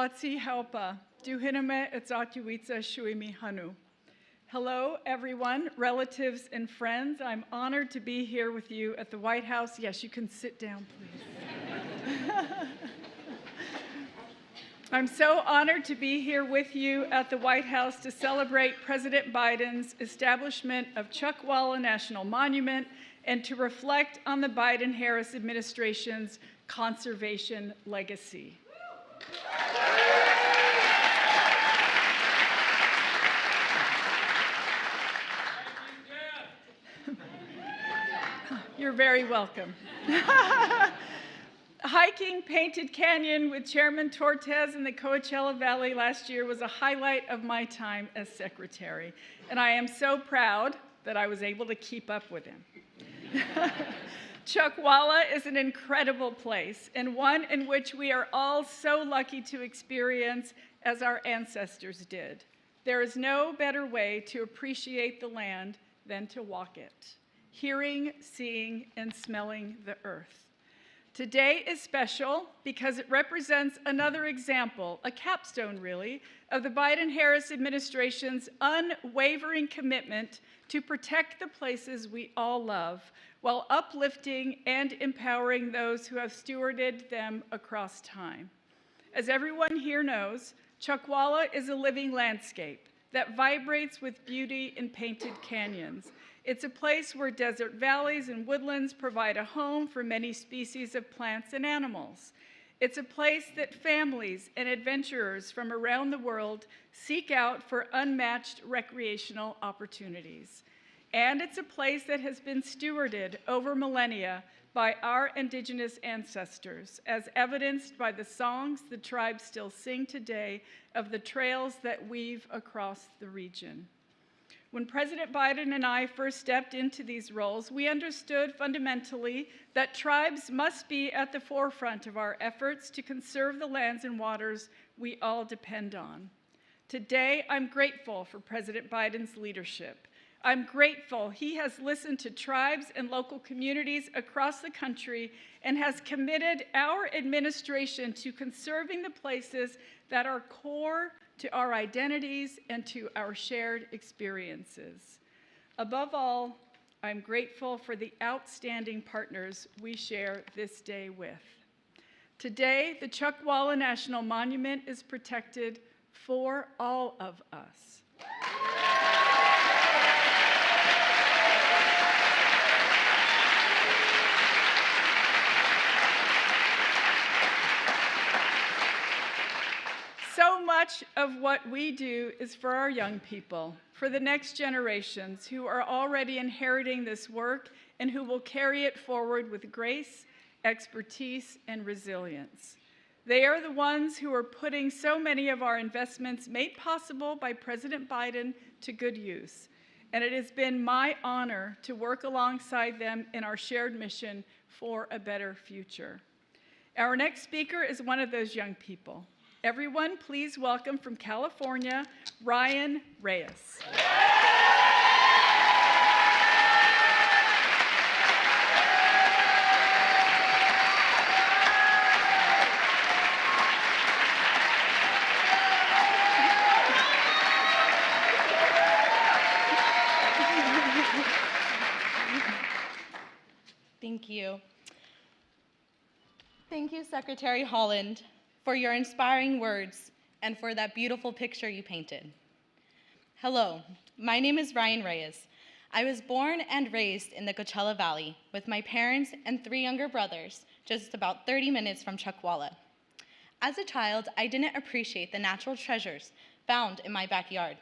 Watsi Haupa, Duhiname Etzatuitsa Shuimi Hanu. Hello, everyone, relatives and friends. I'm honored to be here with you at the White House. Yes, you can sit down, please. I'm so honored to be here with you at the White House to celebrate President Biden's establishment of Chuckwalla National Monument and to reflect on the Biden-Harris administration's conservation legacy. You're very welcome. Hiking Painted Canyon with Chairman Tortes in the Coachella Valley last year was a highlight of my time as secretary, and I am so proud that I was able to keep up with him. Chuckwalla is an incredible place and one in which we are all so lucky to experience as our ancestors did. There is no better way to appreciate the land than to walk it, hearing, seeing, and smelling the earth. Today is special because it represents another example, a capstone really, of the Biden-Harris administration's unwavering commitment to protect the places we all love while uplifting and empowering those who have stewarded them across time. As everyone here knows, Chuckwalla is a living landscape that vibrates with beauty in painted canyons. It's a place where desert valleys and woodlands provide a home for many species of plants and animals. It's a place that families and adventurers from around the world seek out for unmatched recreational opportunities. And it's a place that has been stewarded over millennia by our indigenous ancestors, as evidenced by the songs the tribes still sing today of the trails that weave across the region. When President Biden and I first stepped into these roles, we understood fundamentally that tribes must be at the forefront of our efforts to conserve the lands and waters we all depend on. Today, I'm grateful for President Biden's leadership. I'm grateful he has listened to tribes and local communities across the country and has committed our administration to conserving the places that are core to our identities and to our shared experiences. Above all, I'm grateful for the outstanding partners we share this day with. Today, the Chuckwalla National Monument is protected for all of us. So much of what we do is for our young people, for the next generations who are already inheriting this work and who will carry it forward with grace, expertise, and resilience. They are the ones who are putting so many of our investments made possible by President Biden to good use. And it has been my honor to work alongside them in our shared mission for a better future. Our next speaker is one of those young people. Everyone, please welcome from California, Ryan Reyes. Thank you. Thank you, Secretary Holland, for your inspiring words and for that beautiful picture you painted. Hello, my name is Ryan Reyes. I was born and raised in the Coachella Valley with my parents and 3 younger brothers, just about 30 minutes from Chuckwalla. As a child, I didn't appreciate the natural treasures found in my backyard.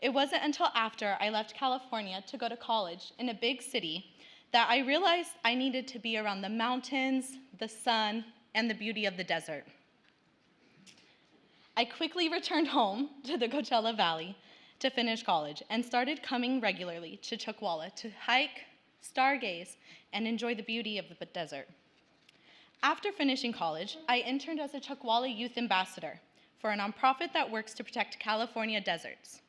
It wasn't until after I left California to go to college in a big city that I realized I needed to be around the mountains, the sun, and the beauty of the desert. I quickly returned home to the Coachella Valley to finish college and started coming regularly to Chuckwalla to hike, stargaze, and enjoy the beauty of the desert. After finishing college, I interned as a Chuckwalla Youth Ambassador for a nonprofit that works to protect California deserts.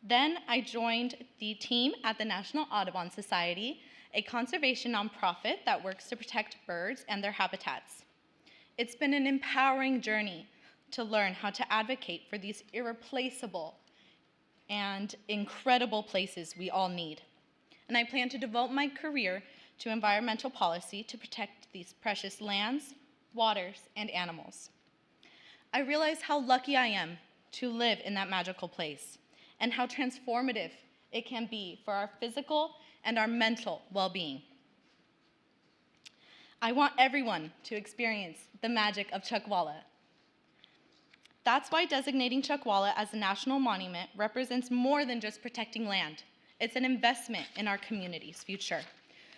Then I joined the team at the National Audubon Society, a conservation nonprofit that works to protect birds and their habitats. It's been an empowering journey to learn how to advocate for these irreplaceable and incredible places we all need. And I plan to devote my career to environmental policy to protect these precious lands, waters, and animals. I realize how lucky I am to live in that magical place and how transformative it can be for our physical and our mental well-being. I want everyone to experience the magic of Chuckwalla. That's why designating Chuckwalla as a national monument represents more than just protecting land. It's an investment in our community's future,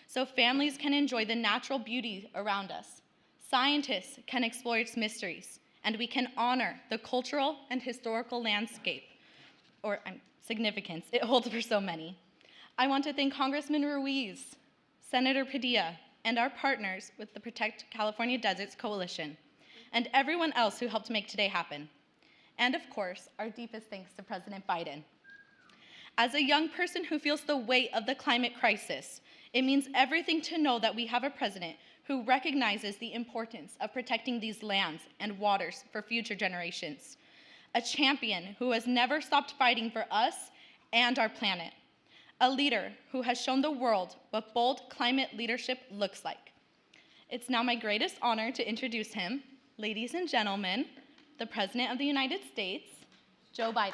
so families can enjoy the natural beauty around us. Scientists can explore its mysteries, and we can honor the cultural and historical landscape or significance it holds for so many. I want to thank Congressman Ruiz, Senator Padilla, and our partners with the Protect California Deserts Coalition, and everyone else who helped make today happen. And of course, our deepest thanks to President Biden. As a young person who feels the weight of the climate crisis, it means everything to know that we have a president who recognizes the importance of protecting these lands and waters for future generations. A champion who has never stopped fighting for us and our planet. A leader who has shown the world what bold climate leadership looks like. It's now my greatest honor to introduce him, ladies and gentlemen, the President of the United States, Joe Biden.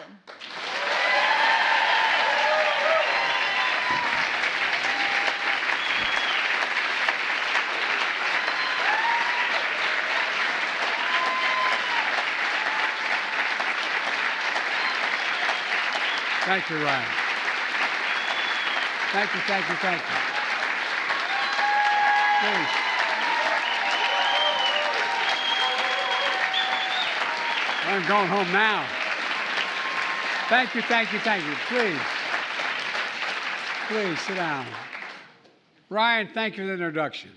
Thank you, Ryan. Thank you, thank you, thank you. Please. I'm going home now. Thank you, thank you, thank you. Please sit down. Ryan, thank you for the introduction.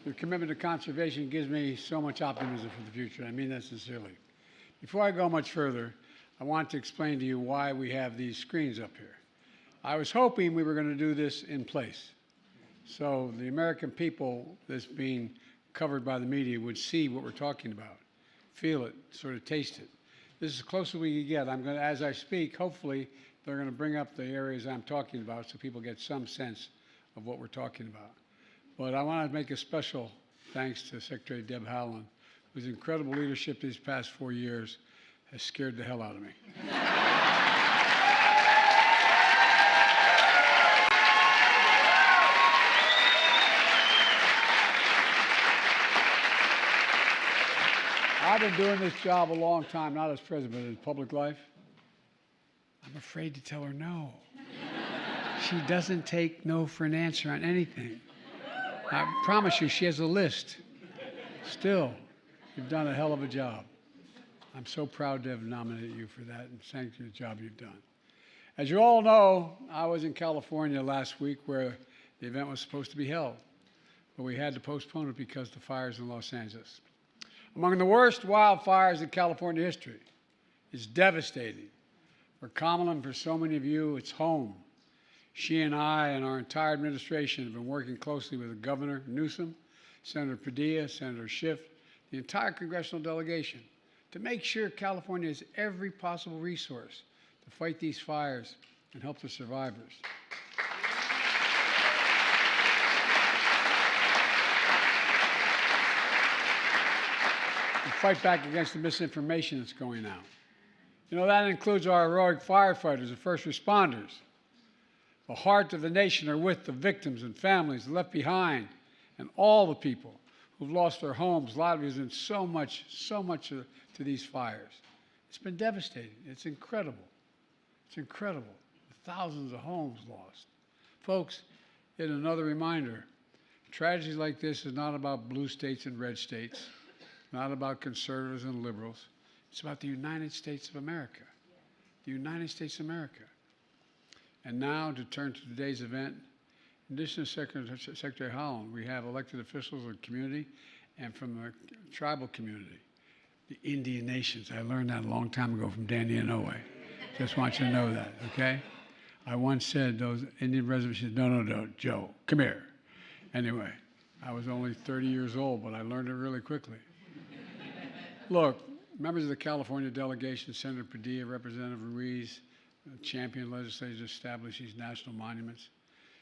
Your commitment to conservation gives me so much optimism for the future. I mean that sincerely. Before I go much further, I want to explain to you why we have these screens up here. I was hoping we were going to do this in place, so the American people that's being covered by the media would see what we're talking about, feel it, sort of taste it. This is as close as we can get. I'm going to, as I speak, hopefully they're going to bring up the areas I'm talking about so people get some sense of what we're talking about. But I want to make a special thanks to Secretary Deb Haaland, whose incredible leadership these past 4 years has scared the hell out of me. I've been doing this job a long time, not as president, but in public life. I'm afraid to tell her no. She doesn't take no for an answer on anything. I promise you, she has a list. Still, you've done a hell of a job. I'm so proud to have nominated you for that, and thank you for the job you've done. As you all know, I was in California last week where the event was supposed to be held, but we had to postpone it because of the fires in Los Angeles. Among the worst wildfires in California history. It's devastating. For Kamala and for so many of you, it's home. She and I and our entire administration have been working closely with Governor Newsom, Senator Padilla, Senator Schiff, the entire congressional delegation, to make sure California has every possible resource to fight these fires and help the survivors. And fight back against the misinformation that's going out. You know, that includes our heroic firefighters and first responders. The heart of the nation are with the victims and families left behind and all the people who've lost their homes, livelihoods, and so much to these fires. It's been devastating. It's incredible. It's incredible. Thousands of homes lost. Folks, yet another reminder, tragedies like this is not about blue states and red states, not about conservatives and liberals. It's about the United States of America. The United States of America. And now, to turn to today's event, in addition to Secretary Haaland, we have elected officials of the community and from the tribal community, the Indian nations. I learned that a long time ago from Danny Inouye. Just want you to know that, okay? I once said those Indian reservations, no, Joe, come here. Anyway, I was only 30 years old, but I learned it really quickly. Look, Members of the California delegation, Senator Padilla, Representative Ruiz, championed legislators to establish these national monuments.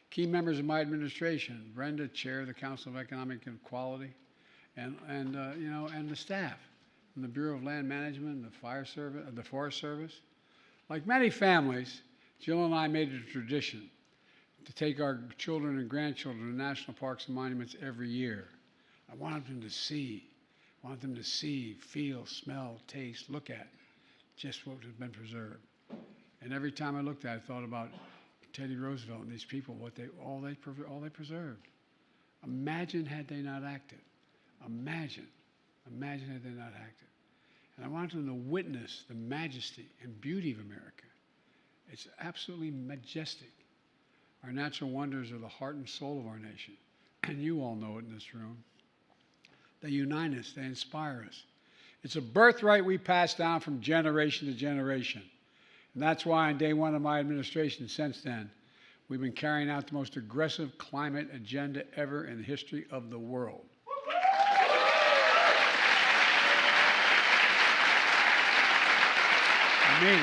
Key members of my administration, Brenda, Chair of the Council of Economic Equality, and the staff from the Bureau of Land Management, the Fire Service, the Forest Service. Like many families, Jill and I made it a tradition to take our children and grandchildren to national parks and monuments every year. I wanted them to see, feel, smell, taste, look at just what has been preserved. And every time I looked at it, I thought about Teddy Roosevelt and these people, all they preserved. Imagine had they not acted. Imagine had they not acted. And I wanted them to witness the majesty and beauty of America. It's absolutely majestic. Our natural wonders are the heart and soul of our nation. And you all know it in this room. They unite us, they inspire us. It's a birthright we pass down from generation to generation. And that's why on day one of my administration since then, we've been carrying out the most aggressive climate agenda ever in the history of the world. I mean it.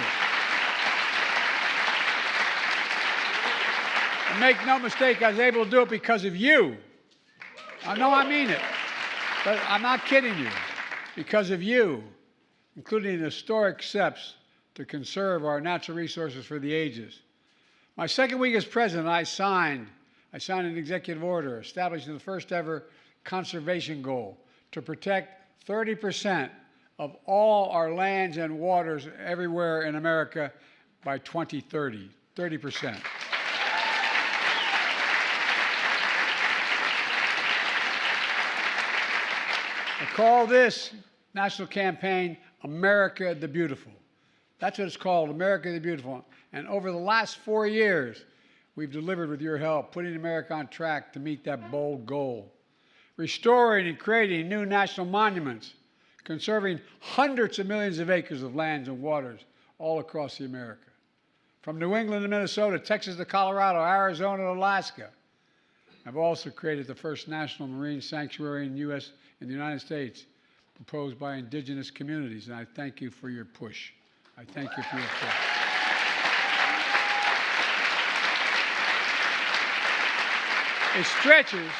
And make no mistake, I was able to do it because of you. I know I mean it. But I'm not kidding you. Because of you, including the historic steps to conserve our natural resources for the ages. My second week as president, I signed an executive order establishing the first ever conservation goal to protect 30% of all our lands and waters everywhere in America by 2030. 30%. I call this national campaign America the Beautiful. That's what it's called, America the Beautiful. And over the last 4 years, we've delivered with your help, putting America on track to meet that bold goal. Restoring and creating new national monuments, conserving hundreds of millions of acres of lands and waters all across America. From New England to Minnesota, Texas to Colorado, Arizona to Alaska. I've also created the first national marine sanctuary in the United States, proposed by indigenous communities, and I thank you for your push. I thank you for your push. It stretches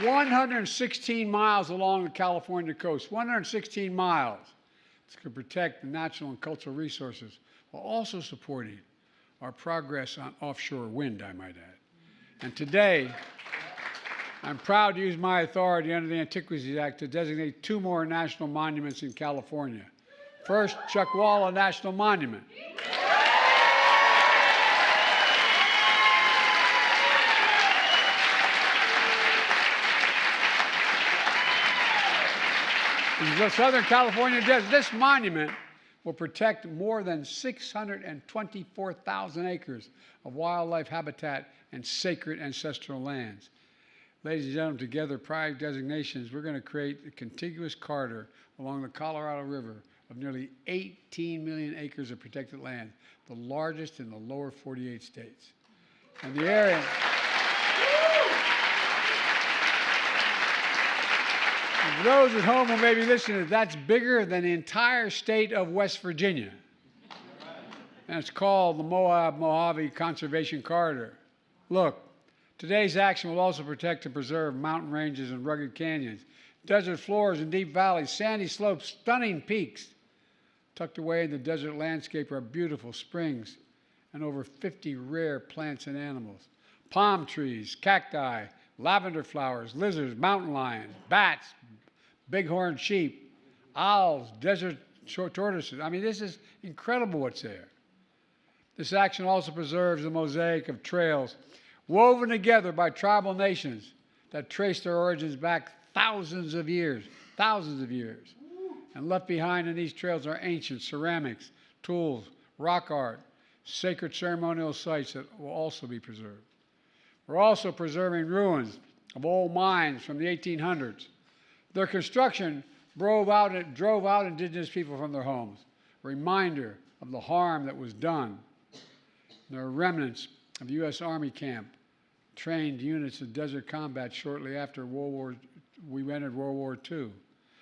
116 miles along the California coast, 116 miles to protect the natural and cultural resources while also supporting our progress on offshore wind, I might add. And today, I'm proud to use my authority under the Antiquities Act to designate 2 more national monuments in California. First, Chuckwalla National Monument. In the Southern California desert, this monument will protect more than 624,000 acres of wildlife habitat and sacred ancestral lands. Ladies and gentlemen, together, prior designations, we're going to create a contiguous corridor along the Colorado River of nearly 18 million acres of protected land, the largest in the lower 48 states. And the area... For those at home who may be listening, that's bigger than the entire state of West Virginia. And it's called the Moab-Mojave Conservation Corridor. Look, today's action will also protect and preserve mountain ranges and rugged canyons, desert floors and deep valleys, sandy slopes, stunning peaks. Tucked away in the desert landscape are beautiful springs and over 50 rare plants and animals. Palm trees, cacti, lavender flowers, lizards, mountain lions, bats, bighorn sheep, owls, desert tortoises. I mean, this is incredible what's there. This action also preserves the mosaic of trails woven together by tribal nations that trace their origins back thousands of years. And left behind in these trails are ancient ceramics, tools, rock art, sacred ceremonial sites that will also be preserved. We're also preserving ruins of old mines from the 1800s. Their construction drove out indigenous people from their homes, a reminder of the harm that was done. There are remnants of the U.S. Army camp, trained units of desert combat shortly after we entered World War II.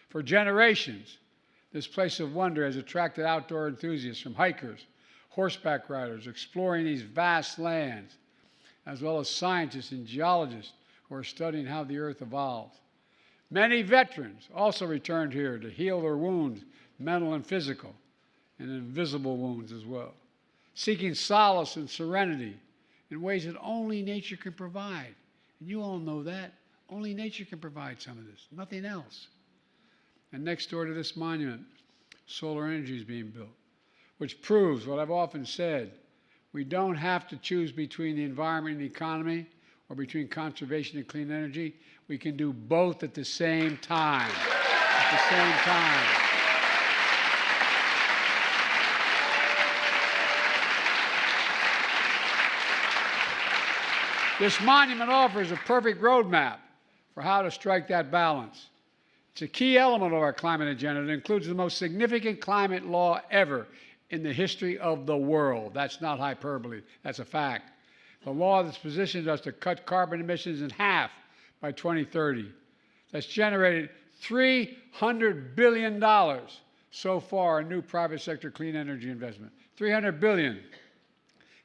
For generations, This place of wonder has attracted outdoor enthusiasts from hikers, horseback riders exploring these vast lands, as well as scientists and geologists who are studying how the earth evolved. Many veterans also returned here to heal their wounds, mental and physical, and invisible wounds as well, seeking solace and serenity in ways that only nature can provide. And you all know that. Only nature can provide some of this, nothing else. And next door to this monument, solar energy is being built, which proves what I've often said. We don't have to choose between the environment and the economy or between conservation and clean energy. We can do both at the same time. At the same time. This monument offers a perfect roadmap for how to strike that balance. It's a key element of our climate agenda that includes the most significant climate law ever in the history of the world. That's not hyperbole, that's a fact. The law that's positioned us to cut carbon emissions in half by 2030. That's generated $300 billion so far in new private sector clean energy investment. $300 billion.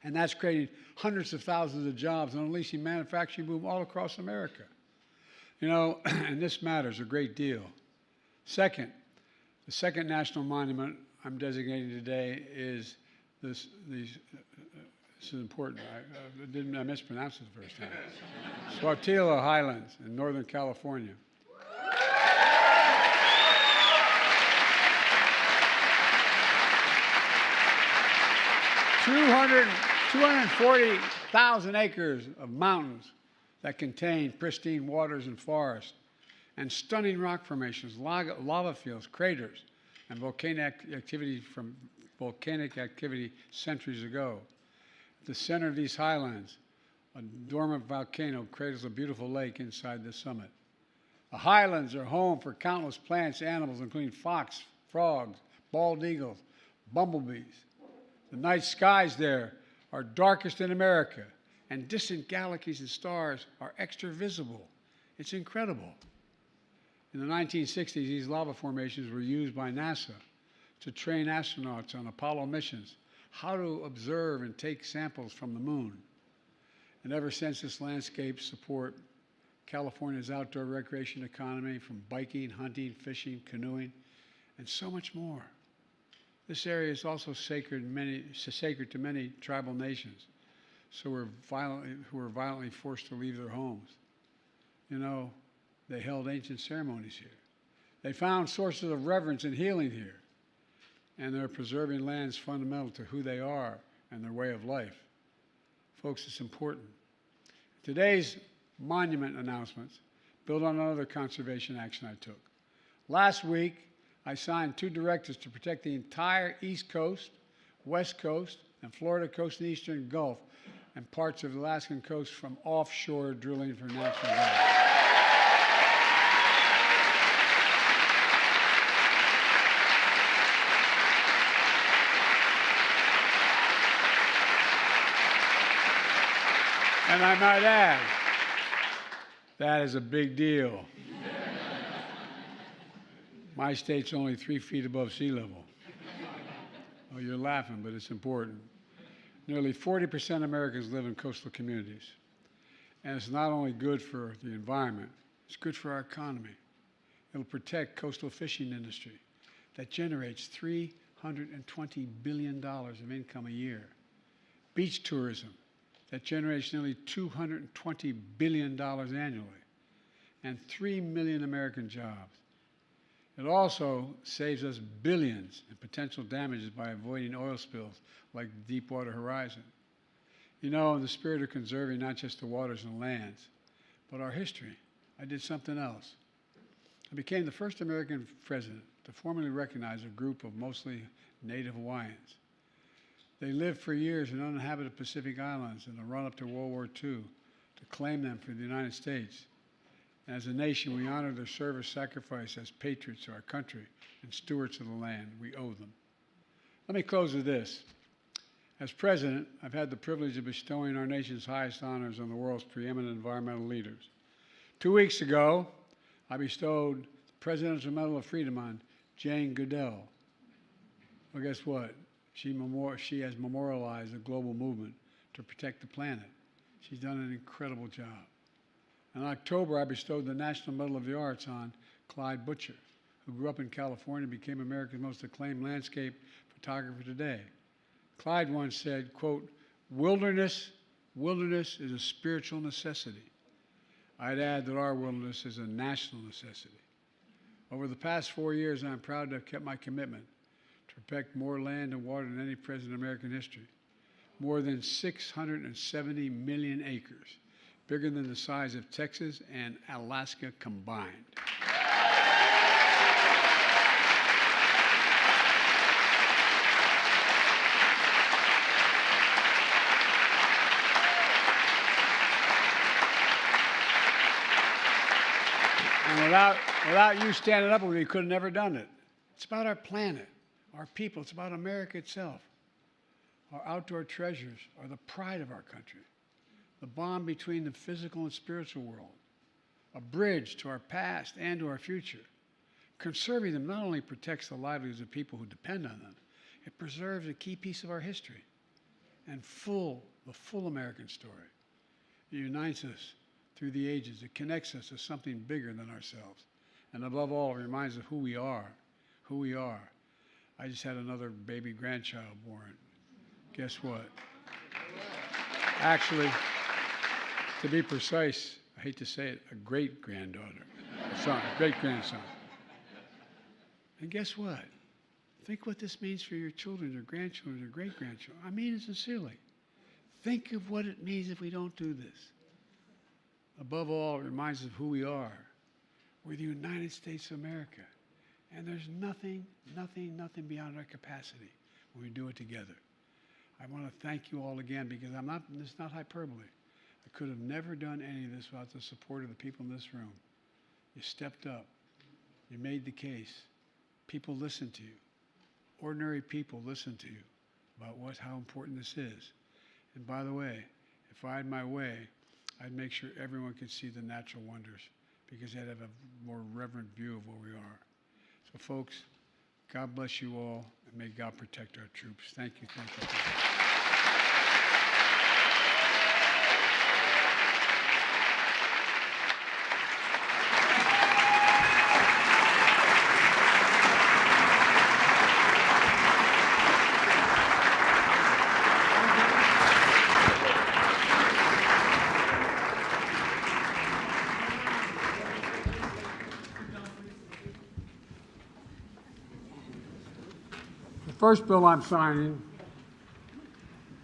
And that's creating hundreds of thousands of jobs and unleashing manufacturing boom all across America. You know, and this matters a great deal. Second, the second national monument I'm designating today is this is important. I mispronounced it the first time. Sáttítla Highlands in Northern California. $240,000 acres of mountains that contain pristine waters and forests, and stunning rock formations, lava fields, craters, and volcanic activity from volcanic activity centuries ago. At the center of these highlands, a dormant volcano cradles a beautiful lake inside the summit. The highlands are home for countless plants, animals, including fox, frogs, bald eagles, bumblebees. The night skies there are darkest in America, and distant galaxies and stars are extra visible. It's incredible. In the 1960s, these lava formations were used by NASA to train astronauts on Apollo missions how to observe and take samples from the moon. And ever since, this landscape support California's outdoor recreation economy, from biking, hunting, fishing, canoeing, and so much more. This area is also sacred to many tribal nations, who were violently forced to leave their homes. You know, they held ancient ceremonies here. They found sources of reverence and healing here. And they're preserving lands fundamental to who they are and their way of life. Folks, it's important. Today's monument announcements build on another conservation action I took. Last week, I signed 2 directives to protect the entire East Coast, West Coast, and Florida coast and Eastern Gulf, and parts of the Alaskan coast from offshore drilling for natural gas. And I might add, that is a big deal. My state's only 3 feet above sea level. Oh, you're laughing, but it's important. Nearly 40% of Americans live in coastal communities. And it's not only good for the environment, it's good for our economy. It'll protect coastal fishing industry that generates $320 billion of income a year. Beach tourism that generates nearly $220 billion annually. And 3 million American jobs. It also saves us billions in potential damages by avoiding oil spills like the Deepwater Horizon. You know, in the spirit of conserving not just the waters and lands, but our history, I did something else. I became the first American president to formally recognize a group of mostly Native Hawaiians. They lived for years in uninhabited Pacific Islands in the run-up to World War II to claim them for the United States. As a nation, we honor their service sacrifice as patriots to our country and stewards of the land. We owe them. Let me close with this. As president, I've had the privilege of bestowing our nation's highest honors on the world's preeminent environmental leaders. 2 weeks ago, I bestowed the Presidential Medal of Freedom on Jane Goodell. Well, guess what? She has memorialized a global movement to protect the planet. She's done an incredible job. In October, I bestowed the National Medal of the Arts on Clyde Butcher, who grew up in California and became America's most acclaimed landscape photographer today. Clyde once said, quote, wilderness is a spiritual necessity. I'd add that our wilderness is a national necessity. Over the past 4 years, I'm proud to have kept my commitment to protect more land and water than any president in American history. More than 670 million acres, bigger than the size of Texas and Alaska combined. And without you standing up with me, we could have never done it. It's about our planet, our people. It's about America itself. Our outdoor treasures are the pride of our country, the bond between the physical and spiritual world, a bridge to our past and to our future. Conserving them not only protects the livelihoods of people who depend on them, it preserves a key piece of our history and the full American story. It unites us through the ages. It connects us to something bigger than ourselves. And above all, it reminds us of who we are. I just had another baby grandchild born. Guess what? Actually, to be precise, I hate to say it, a great-granddaughter, a great-grandson. And guess what? Think what this means for your children, your grandchildren, your great-grandchildren. I mean it sincerely. Think of what it means if we don't do this. Above all, it reminds us of who we are. We're the United States of America. And there's nothing beyond our capacity when we do it together. I want to thank you all again because this is not hyperbole. I could have never done any of this without the support of the people in this room. You stepped up. You made the case. People listened to you. Ordinary people listened to you about how important this is. And by the way, if I had my way, I'd make sure everyone could see the natural wonders because they'd have a more reverent view of where we are. So folks, God bless you all, and may God protect our troops. Thank you. The first bill I'm signing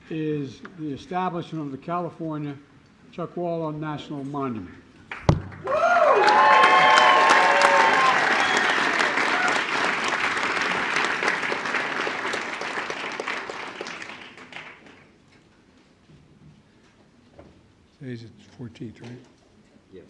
is the establishment of the California Chuckwalla National Monument. Today's the 14th, right? Yeah.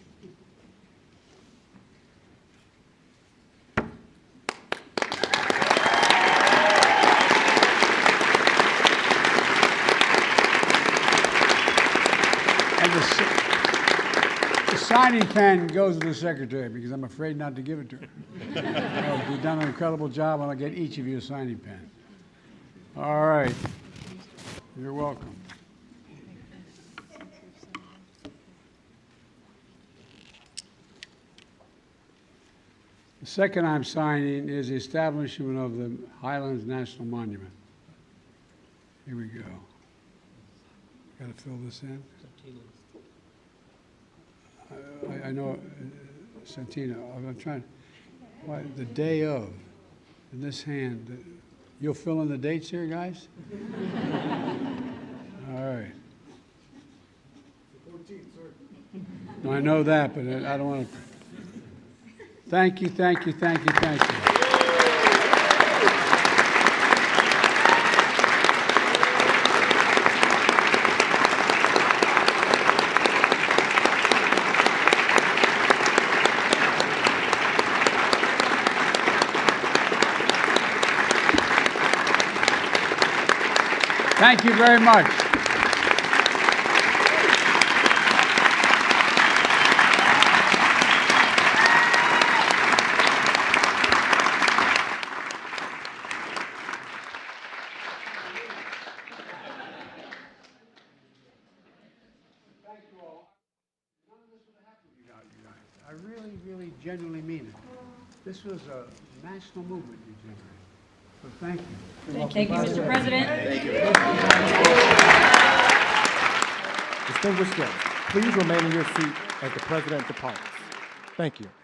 The signing pen goes to the secretary because I'm afraid not to give it to her. You've done an incredible job, and I'll get each of you a signing pen. All right. You're welcome. The second I'm signing is the establishment of the Highlands National Monument. Here we go. Got to fill this in. I know, Santina, I'm trying, the day of, in this hand, you'll fill in the dates here, guys? All right. The 14th, sir. No, I know that, but I don't want to. Thank you. Thank you very much. Thank you all. None of this would have happened without you guys. I really, really genuinely mean it. This was a national movement you generated. So thank you. Thank you, Mr. President. Distinguished guests, please remain in your seat as the President departs. Thank you.